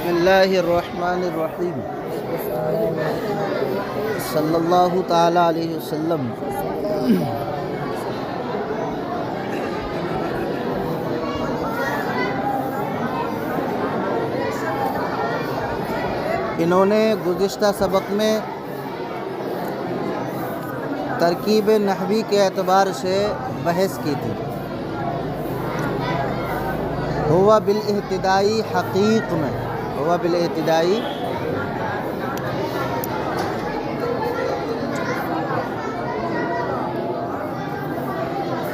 بسم اللہ الرحمن الرحیم صلی اللہ تعالی علیہ وسلم۔ انہوں نے گزشتہ سبق میں ترکیب نحوی کے اعتبار سے بحث کی تھی۔ ہوا بالاحتدائی حقیق میں ہوا بالاحتدائی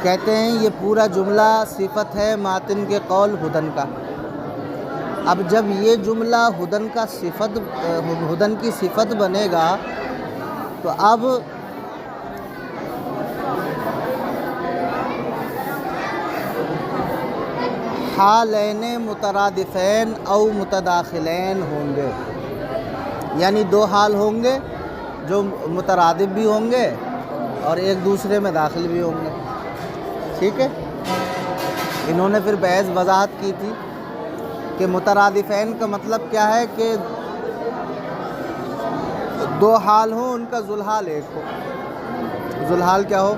کہتے ہیں یہ پورا جملہ صفت ہے ماتن کے قول ہدن کا۔ اب جب یہ جملہ ہدن کی صفت بنے گا تو اب حالین مترادفین او متداخلین ہوں گے، یعنی دو حال ہوں گے جو مترادف بھی ہوں گے اور ایک دوسرے میں داخل بھی ہوں گے۔ ٹھیک ہے، انہوں نے پھر بحث وضاحت کی تھی کہ مترادفین کا مطلب کیا ہے کہ دو حال ہوں، ان کا ذوالحال ایک ہو۔ ذوالحال کیا ہو؟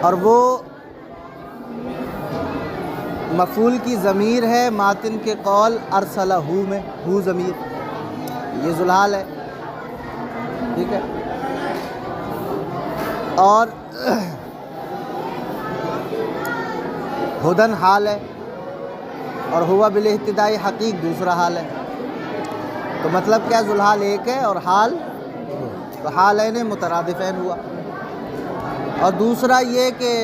اور وہ مفعول کی ضمیر ہے ماتن کے قول ارسلہ میں، ہو ضمیر، یہ ذوالحال ہے۔ ٹھیک ہے، اور ہدن حال ہے اور ہوا بالاحتدائی حقیق دوسرا حال ہے۔ تو مطلب کیا، ذوالحال ایک ہے اور حال تو حالین مترادفین ہوا۔ اور دوسرا یہ کہ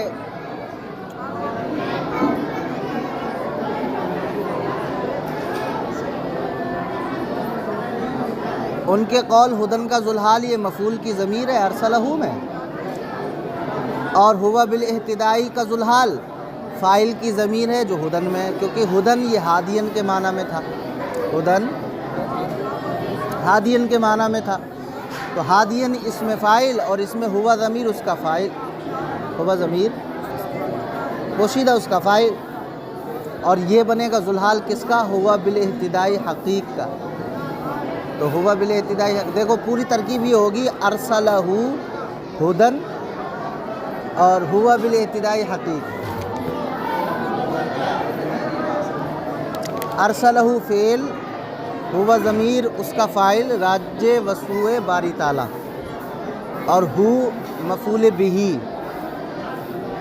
ان کے قول ہدن کا ذوالحال یہ مفعول کی ضمیر ہے ارسلہ میں، اور ہوا بالاحتدائی کا ذوالحال فاعل کی ضمیر ہے جو ہدن میں ہے، کیونکہ ہدن یہ ہادین کے معنی میں تھا۔ ہدن ہادین کے معنی میں تھا، تو ہادین اس میں فاعل اور اس میں ہوا ضمیر اس کا فاعل، ہوا ضمیر پوشیدہ اس کا فاعل، اور یہ بنے گا ذوالحال کس کا؟ ہوا بالاحتدائی حقیق کا۔ تو ہوا بالاحتدائی دیکھو پوری ترکیب یہ ہوگی ارسلہ ہدن اور ہوا بالاحتدائی حقیق۔ ارسلہ فعل، ہوا ضمیر اس کا فاعل راجِ وسوء باری تعالیٰ، اور ہو مفعول بہ،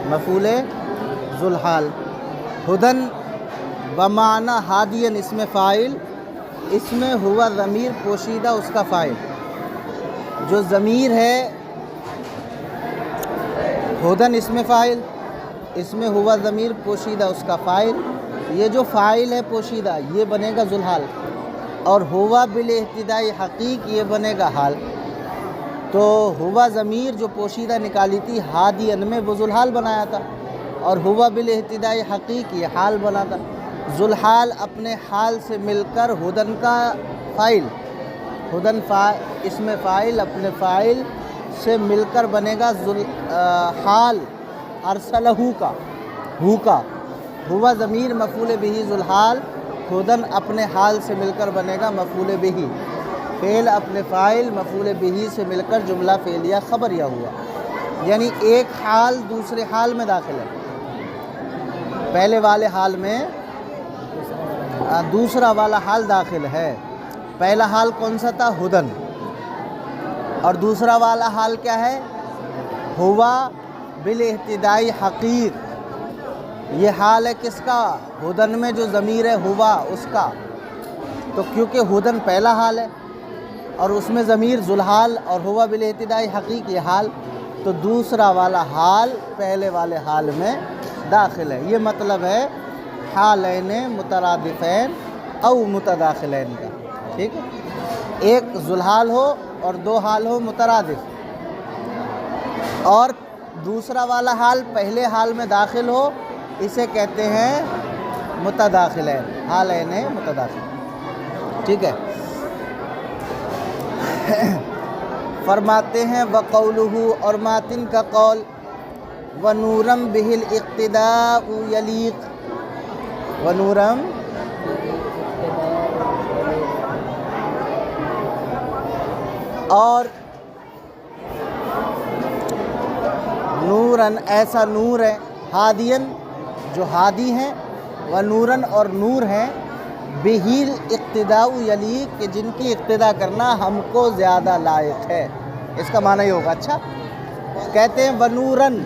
مفعول ذوالحال۔ ہدن بمعنی ہادین اس میں فاعل، اس میں ہوا ضمیر پوشیدہ اس کا فاعل، جو ضمیر ہے ہدن اس میں فاعل، اس میں ہوا ضمیر پوشیدہ اس کا فاعل، یہ جو فاعل ہے پوشیدہ یہ بنے گا ذوالحال، اور ہوا بالاحتدائی حقیق یہ بنے گا حال۔ تو ہوا ضمیر جو پوشیدہ نکالی تھی ہادین میں وہ ذوالحال بنایا تھا، اور ہوا بالاحتدائی حقیق یہ حال بنا تھا۔ ذوالحال اپنے حال سے مل کر ہدن کا فاعل، ہدن اس میں فاعل اپنے فاعل سے مل کر بنے گا حال ارسلہ کا، ہو کا، ہوا ضمیر مفعول بہ ذوالحال، ہدن اپنے حال سے مل کر بنے گا مفعول بہ، فعل اپنے فاعل مفعول بہ سے مل کر جملہ فعلیہ خبریہ ہوا، یعنی ایک حال دوسرے حال میں داخل ہے۔ پہلے والے حال میں دوسرا والا حال داخل ہے۔ پہلا حال کون سا تھا؟ ہدن، اور دوسرا والا حال کیا ہے؟ ہوا بالاحتدائی حقیق، یہ حال ہے کس کا؟ ہدن میں جو ضمیر ہے ہوا اس کا۔ تو کیونکہ ہدن پہلا حال ہے اور اس میں ضمیر ذوالحال اور ہوا بالاحتدائی حقیق یہ حال، تو دوسرا والا حال پہلے والے حال میں داخل ہے۔ یہ مطلب ہے حالین مترادفین او متداخلین کا۔ ٹھیک ہے، ایک ذوالحال ہو اور دو حال ہو مترادف، اور دوسرا والا حال پہلے حال میں داخل ہو، اسے کہتے ہیں متداخلین، حالین متداخلین۔ ٹھیک ہے، فرماتے ہیں وقولہ، اور ماتن کا قول، ونورم بہ الاقتداء یلیق، ونورم اور نوراً ایسا نور ہے، ہادین جو ہادی ہیں، و نوراً اور نور ہیں، بہی اقتداء یلیق کہ جن کی اقتداء کرنا ہم کو زیادہ لائق ہے۔ اس کا معنی یہ ہوگا۔ اچھا کہتے ہیں ونوراً،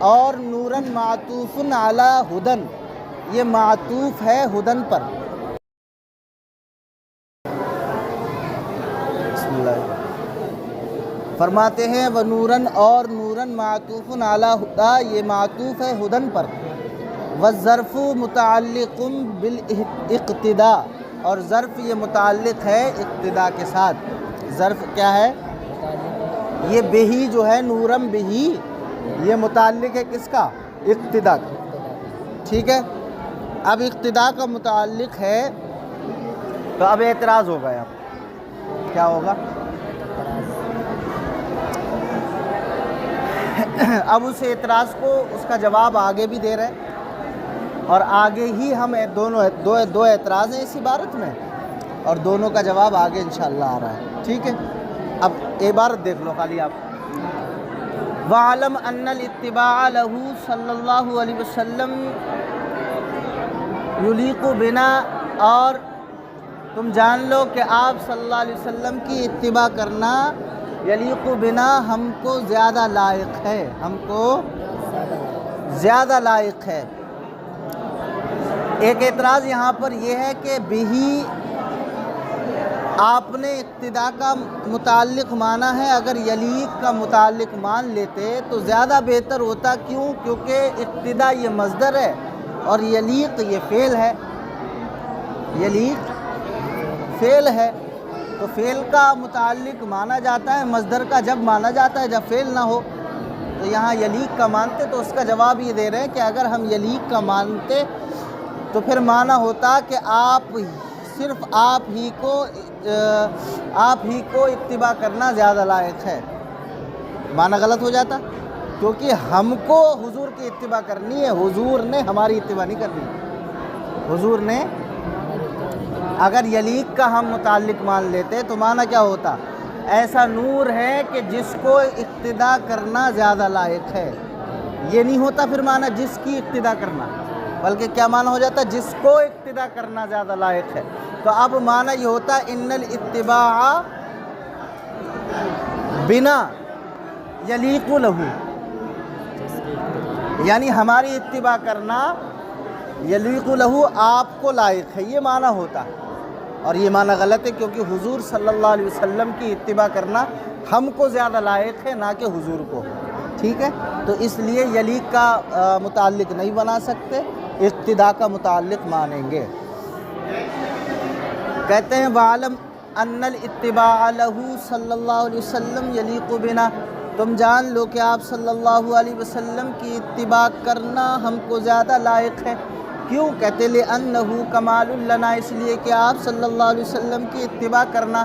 اور نوراً معطوف علی ہدن، یہ معطوف ہے ہدن پر۔ بسم اللہ فرماتے ہیں ونوراً، اور نوراً معطوف علی ہدا، یہ معطوف ہے ہدن پر۔ والظرف متعلق بالاقتداء، اور ظرف یہ متعلق ہے اقتداء کے ساتھ۔ ظرف کیا ہے؟ یہ بہی جو ہے، نورم بہی، یہ متعلق ہے کس کا؟ اقتداء کا۔ ٹھیک ہے، اب اقتداء کا متعلق ہے تو اب اعتراض ہوگا یہاں۔ کیا ہوگا؟ اب اس اعتراض کو، اس کا جواب آگے بھی دے رہے ہیں، اور آگے ہی ہم دو اعتراض ہیں اس عبارت میں، اور دونوں کا جواب آگے انشاءاللہ آ رہا ہے۔ ٹھیک ہے، اب عبارت دیکھ لو خالی آپ۔ وَعَلَمْ أَنَّ الاتباع لَهُ صلی اللہ علیہ وسلم یلیق بنا، اور تم جان لو کہ آپ صلی اللہ علیہ وسلم کی اتباع کرنا یلیق بنا ہم کو زیادہ لائق ہے، ہم کو زیادہ لائق ہے۔ ایک اعتراض یہاں پر یہ ہے کہ بہی آپ نے اقتداء کا متعلق مانا ہے، اگر یلیق کا متعلق مان لیتے تو زیادہ بہتر ہوتا۔ کیوں؟ کیونکہ اقتداء یہ مصدر ہے اور یلیق یہ فعل ہے، یلیق فعل ہے، تو فعل کا متعلق مانا جاتا ہے مصدر کا جب مانا جاتا ہے، جب فعل نہ ہو۔ تو یہاں یلیق کا مانتے تو اس کا جواب یہ دے رہے ہیں کہ اگر ہم یلیق کا مانتے تو پھر مانا ہوتا کہ صرف آپ ہی کو اتباع کرنا زیادہ لائق ہے۔ مانا غلط ہو جاتا، کیونکہ ہم کو حضور کی اتباع کرنی ہے، حضور نے ہماری اتباع نہیں کرنی۔ حضور نے اگر یلیق کا ہم متعلق مان لیتے تو مانا کیا ہوتا؟ ایسا نور ہے کہ جس کو اقتداء کرنا زیادہ لائق ہے۔ یہ نہیں ہوتا پھر مانا جس کی اقتداء کرنا، بلکہ کیا مانا ہو جاتا؟ جس کو اقتداء کرنا زیادہ لائق ہے۔ تو اب مانا یہ ہوتا ان الاتباع بنا یلیق لہ، یعنی ہماری اتباع کرنا یلیق لہ آپ کو لائق ہے، یہ مانا ہوتا۔ اور یہ مانا غلط ہے، کیونکہ حضور صلی اللہ علیہ وسلم کی اتباع کرنا ہم کو زیادہ لائق ہے، نہ کہ حضور کو۔ ٹھیک ہے، تو اس لیے یلیق کا متعلق نہیں بنا سکتے، اقتداء کا متعلق مانیں گے۔ کہتے ہیں وَعَلَمْ أَنَّ الاتباع لَهُ صلی اللہ علیہ وسلم یلیق بنا، تم جان لو کہ آپ صلی اللہ علیہ وسلم کی اتباع کرنا ہم کو زیادہ لائق ہے۔ کیوں؟ کہتے لِأَنَّهُ كَمَالٌ لَنَا، اس لیے کہ آپ صلی اللہ علیہ وسلم کی اتباع کرنا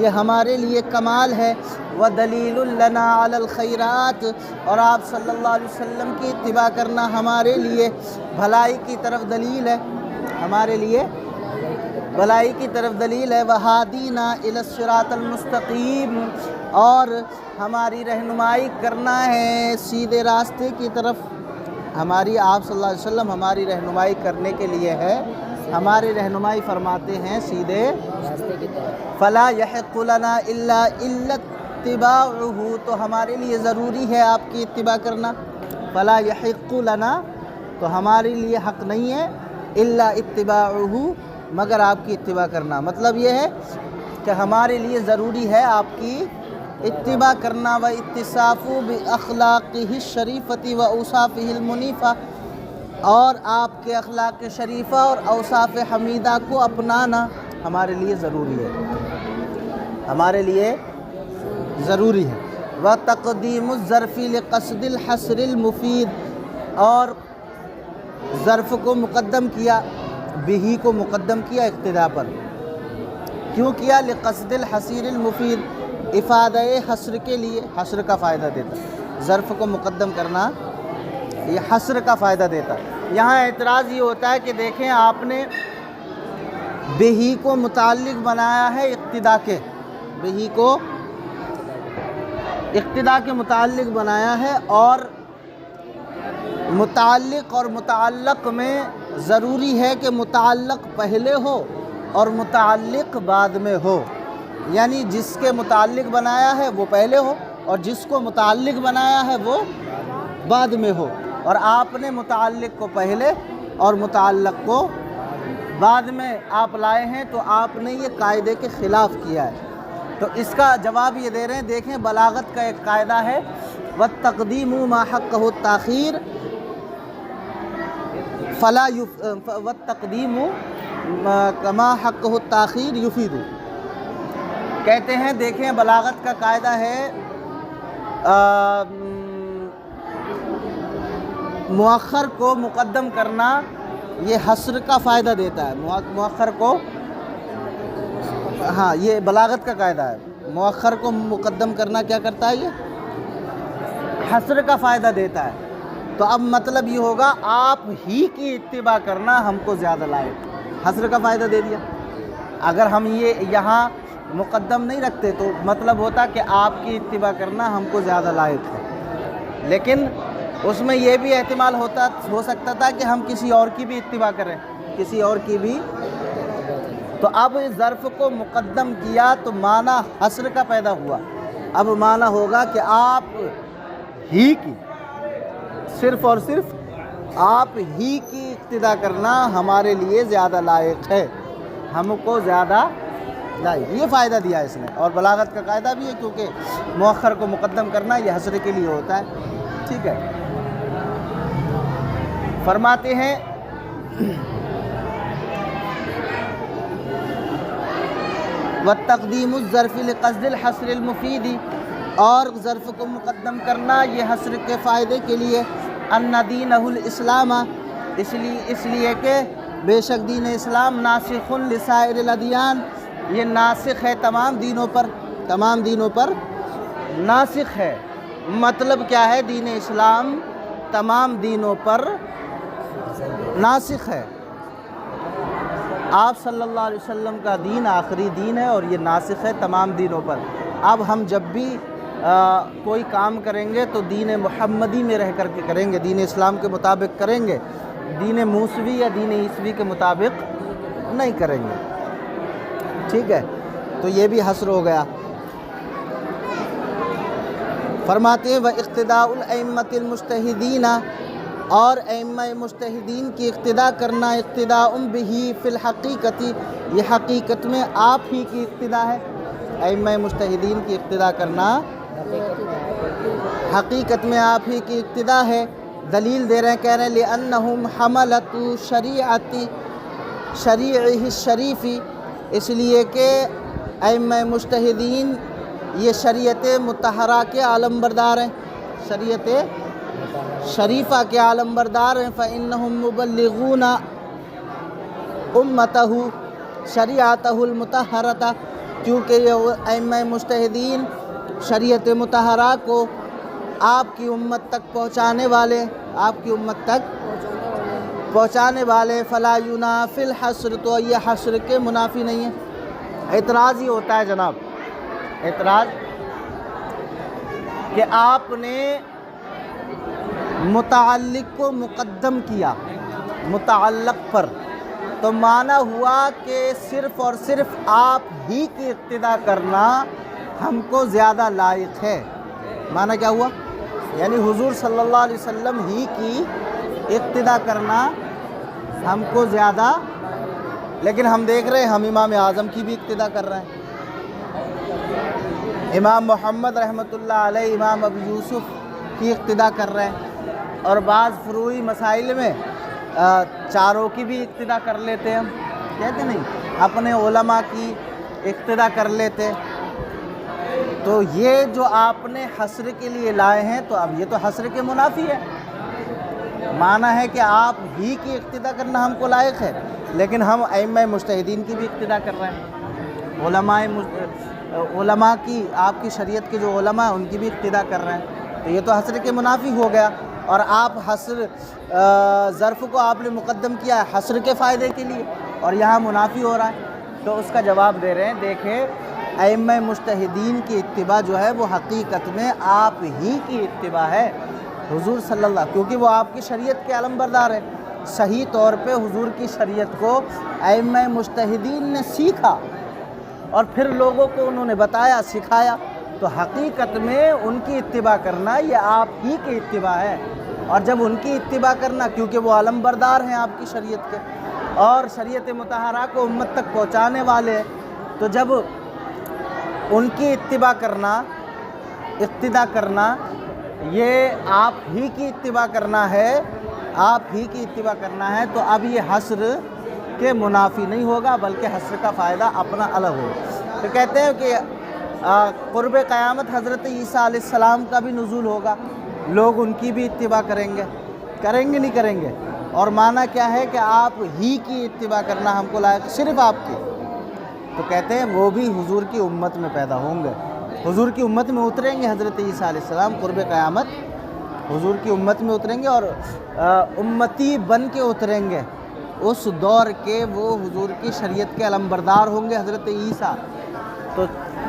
یہ ہمارے لیے کمال ہے۔ وَدَلِيلٌ لَنَا عَلَى الْخَيْرَاتِ، اور آپ صلی اللہ علیہ وسلم کی اتباع کرنا ہمارے لیے بھلائی کی طرف دلیل ہے، ہمارے لیے بھلائی کی طرف دلیل ہے۔ وَهَادِينَا إِلَى الصِّرَاطِ الْمُسْتَقِيمِ، اور ہماری رہنمائی کرنا ہے سیدھے راستے کی طرف۔ ہماری آپ صلی اللہ علیہ وسلم ہماری رہنمائی کرنے کے لیے ہے، ہماری رہنمائی فرماتے ہیں سیدھے راستے کی طرف۔ فَلَا يَحِقُّ لَنَا إِلَّا اتِّبَاعُهُ، تو ہمارے لیے ضروری ہے آپ کی اتباع کرنا۔ فَلَا يَحِقُّ لَنَا، تو ہمارے لیے حق نہیں ہے، إِلَّا اتِّبَاعُهُ، مگر آپ کی اتباع کرنا۔ مطلب یہ ہے کہ ہمارے لیے ضروری ہے آپ کی اتباع کرنا۔ وَاِتِّصَافُ بِأَخْلَاقِهِ الشَّرِيفَةِ وَأَوْصَافِهِ الْمُنِیفَةِ، اور آپ کے اخلاق شریفہ اور اوصاف حمیدہ کو اپنانا ہمارے لیے ضروری ہے، ہمارے لیے ضروری ہے۔ وَتَقْدِيمُ الظَّرْفِ لِقَصْدِ الْحَصْرِ الْمُفِيدِ، اور ظرف کو مقدم کیا، بہی کو مقدم کیا اقتداء پر۔ کیوں کیا؟ لِقَصْدِ الْحَصْرِ الْمُفِيدِ، افادہ حصر کے لیے، حصر کا فائدہ دیتا۔ ظرف کو مقدم کرنا یہ حصر کا فائدہ دیتا۔ یہاں اعتراض یہ ہوتا ہے کہ دیکھیں آپ نے بہی کو متعلق بنایا ہے اقتداء کے، بہی کو اقتدا کے متعلق بنایا ہے، اور متعلق اور متعلق میں ضروری ہے کہ متعلق پہلے ہو اور متعلق بعد میں ہو، یعنی جس کے متعلق بنایا ہے وہ پہلے ہو اور جس کو متعلق بنایا ہے وہ بعد میں ہو، اور آپ نے متعلق کو پہلے اور متعلق کو بعد میں آپ لائے ہیں، تو آپ نے یہ قاعدے کے خلاف کیا ہے۔ تو اس کا جواب یہ دے رہے ہیں، دیکھیں بلاغت کا ایک قاعدہ ہے وَالتَّقْدِيمُ مَا حَقَّهُ التَّأْخِيرُ وَالتَّقْدِيمُ كَمَا حَقَّهُ التَّأْخِيرُ يُفِيدُ۔ کہتے ہیں دیکھیں بلاغت کا قاعدہ ہے مؤخر کو مقدم کرنا یہ حصر کا فائدہ دیتا ہے، مؤخر کو، ہاں یہ بلاغت کا قاعدہ ہے، مؤخر کو مقدم کرنا کیا کرتا ہے، یہ حصر کا فائدہ دیتا ہے۔ تو اب مطلب یہ ہوگا آپ ہی کی اتباع کرنا ہم کو زیادہ لائق، حصر کا فائدہ دے دیا۔ اگر ہم یہ یہاں مقدم نہیں رکھتے تو مطلب ہوتا کہ آپ کی اتباع کرنا ہم کو زیادہ لائق ہے، لیکن اس میں یہ بھی احتمال ہو سکتا تھا کہ ہم کسی اور کی بھی اتباع کریں، کسی اور کی بھی۔ تو اب اس ظرف کو مقدم کیا تو معنی حصر کا پیدا ہوا، اب معنی ہوگا کہ آپ ہی کی، صرف اور صرف آپ ہی کی اقتداء کرنا ہمارے لیے زیادہ لائق ہے، ہم کو زیادہ لائق، یہ فائدہ دیا اس نے۔ اور بلاغت کا قاعدہ بھی ہے کیونکہ مؤخر کو مقدم کرنا یہ حصر کے لیے ہوتا ہے، ٹھیک ہے۔ فرماتے ہیں وَالتَّقْدِيمُ الظَّرْفِ لِقَصْدِ الْحَصْرِ الْمُفِيدِ، اور ظرف کو مقدم کرنا یہ حصر کے فائدے کے لیے، أَنَّ دِينَهُ الْإِسْلَامَ، اس لیے کہ بے شک دین اسلام ناسخ لسائر الادیان، یہ ناسخ ہے تمام دینوں پر، تمام دینوں پر ناسخ ہے۔ مطلب کیا ہے، دین اسلام تمام دینوں پر ناسخ ہے۔ آپ صلی اللہ علیہ وسلم کا دین آخری دین ہے اور یہ ناسخ ہے تمام دینوں پر۔ اب ہم جب بھی کوئی کام کریں گے تو دین محمدی میں رہ کر کے کریں گے، دین اسلام کے مطابق کریں گے، دین موسوی یا دین عیسوی کے مطابق نہیں کریں گے، ٹھیک ہے۔ تو یہ بھی حصر ہو گیا۔ فرماتے ہیں وَاقْتِدَاءُ الْأَئِمَّةِ الْمُجْتَہِدِينَ، اور ائمہ مجتہدین کی اقتداء کرنا، اقتداء بہ فی الحقیقت، یہ حقیقت میں آپ ہی کی اقتداء ہے، ائمہ مجتہدین کی اقتداء کرنا حقیقت میں آپ ہی کی اقتداء ہے۔ دلیل دے رہے ہیں، کہہ رہے ہیں لِأَنَّهُمْ حَمَلَةُ شَرِيعِهِ الشَّرِيفِ، اس لیے کہ ائمہ مجتہدین یہ شریعت مطہرہ کے عالم بردار ہیں، شریعت شریفہ کے عالم بردار ہیں۔ فَإِنَّهُمْ مُبَلِّغُونَ أُمَّتَهُ شَرِيعَتَهُ الْمُطَهَّرَةَ، کیونکہ یہ ائمہ مجتہدین شریعت مطہرہ کو آپ کی امت تک پہنچانے والے، آپ کی امت تک پہنچانے والے۔ فَلَا يُنَافِي الْحَصْرُ، تو یہ حصر کے منافی نہیں ہے۔ اعتراض ہی ہوتا ہے جناب، اعتراض کہ آپ نے متعلق کو مقدم کیا متعلق پر، تو معنی ہوا کہ صرف اور صرف آپ ہی کی اقتداء کرنا ہم کو زیادہ لائق ہے۔ معنی کیا ہوا، یعنی حضور صلی اللہ علیہ وسلم ہی کی اقتداء کرنا ہم کو زیادہ، لیکن ہم دیکھ رہے ہیں ہم امام اعظم کی بھی اقتداء کر رہے ہیں، امام محمد رحمۃ اللہ علیہ، امام ابو یوسف کی اقتداء کر رہے ہیں، اور بعض فروعی مسائل میں چاروں کی بھی اقتداء کر لیتے ہیں، ہم کہتے نہیں، اپنے علماء کی اقتداء کر لیتے۔ تو یہ جو آپ نے حصر کے لیے لائے ہیں، تو اب یہ تو حصر کے منافی ہے، معنی ہے کہ آپ ہی کی اقتداء کرنا ہم کو لائق ہے، لیکن ہم ائمہ مجتہدین کی بھی اقتداء کر رہے ہیں، علماء کی، آپ کی شریعت کے جو علماء ہیں ان کی بھی اقتداء کر رہے ہیں، تو یہ تو حصر کے منافی ہو گیا۔ اور آپ حصر ظرف کو آپ نے مقدم کیا ہے حصر کے فائدے کے لیے، اور یہاں منافی ہو رہا ہے۔ تو اس کا جواب دے رہے ہیں، دیکھیں ائمہ مجتہدین کی اتباع جو ہے وہ حقیقت میں آپ ہی کی اتباع ہے، حضور صلی اللہ، کیونکہ وہ آپ کی شریعت کے علم بردار ہے۔ صحیح طور پہ حضور کی شریعت کو ائمہ مجتہدین نے سیکھا اور پھر لوگوں کو انہوں نے بتایا، سکھایا، تو حقیقت میں ان کی اتباع کرنا یہ آپ ہی کی اتباع ہے۔ اور جب ان کی اتباع کرنا، کیونکہ وہ علم بردار ہیں آپ کی شریعت کے اور شریعت مطہرہ کو امت تک پہنچانے والے، تو جب ان کی اتباع کرنا، اقتداء کرنا، یہ آپ ہی کی اتباع کرنا ہے، آپ ہی کی اتباع کرنا ہے، تو اب یہ حصر کے منافی نہیں ہوگا بلکہ حصر کا فائدہ اپنا الگ ہوگا۔ تو کہتے ہیں کہ قرب قیامت حضرت عیسیٰ علیہ السلام کا بھی نزول ہوگا، لوگ ان کی بھی اتباع کریں گے نہیں کریں گے؟ اور معنی کیا ہے کہ آپ ہی کی اتباع کرنا ہم کو لائق، صرف آپ کی۔ تو کہتے ہیں وہ بھی حضور کی امت میں پیدا ہوں گے، حضور کی امت میں اتریں گے حضرت عیسیٰ علیہ السلام، قرب قیامت حضور کی امت میں اتریں گے اور امتی بن کے اتریں گے۔ اس دور کے وہ حضور کی شریعت کے علم بردار ہوں گے حضرت عیسیٰ، تو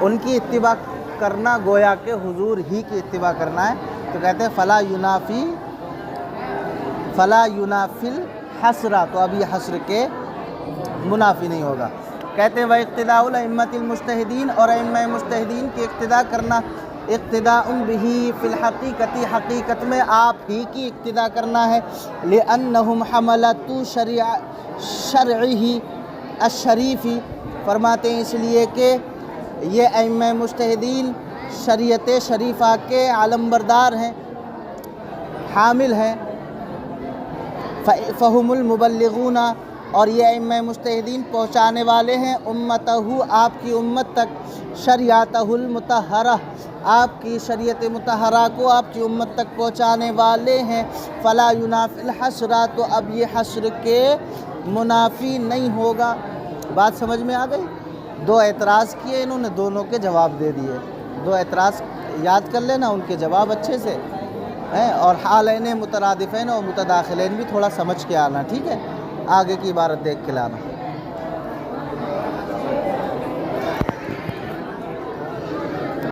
ان کی اتباع کرنا گویا کہ حضور ہی کی اتباع کرنا ہے۔ تو کہتے ہیں فلا ینافی الحسرہ، تو اب یہ حسر کے منافی نہیں ہوگا۔ کہتے ہیں وَاقْتِدَاءُ الْأَئِمَّةِ الْمُجْتَہِدِينَ، اور ائمہ مجتہدین کی اقتداء کرنا، اقتداء بِهِ فی الحقیقت، حقیقت میں آپ ہی کی اقتداء کرنا ہے، لِأَنَّهُمْ حَمَلَةُ شَرْعِهِ الشَّرِيفِ، فرماتے ہیں اس لیے کہ یہ ائمہ مجتہدین شریعت شریفہ کے علم بردار ہیں، حامل ہیں، فَهُمُ الْمُبَلِّغُونَ، اور یہ ائمہ مجتہدین پہنچانے والے ہیں، امتہ، آپ کی امت تک، شریعتہ المطہرہ، آپ کی شریعت مطہرہ کو آپ کی امت تک پہنچانے والے ہیں، فلا ینافی الحسرہ، تو اب یہ حسر کے منافی نہیں ہوگا۔ بات سمجھ میں آ گئی؟ دو اعتراض کیے انہوں نے، دونوں کے جواب دے دیے، دو اعتراض یاد کر لینا، ان کے جواب اچھے سے ہیں، اور حالین مترادفین اور متداخلین بھی تھوڑا سمجھ کے آنا، ٹھیک ہے؟ آگے کی عبارت دیکھ کے لانا۔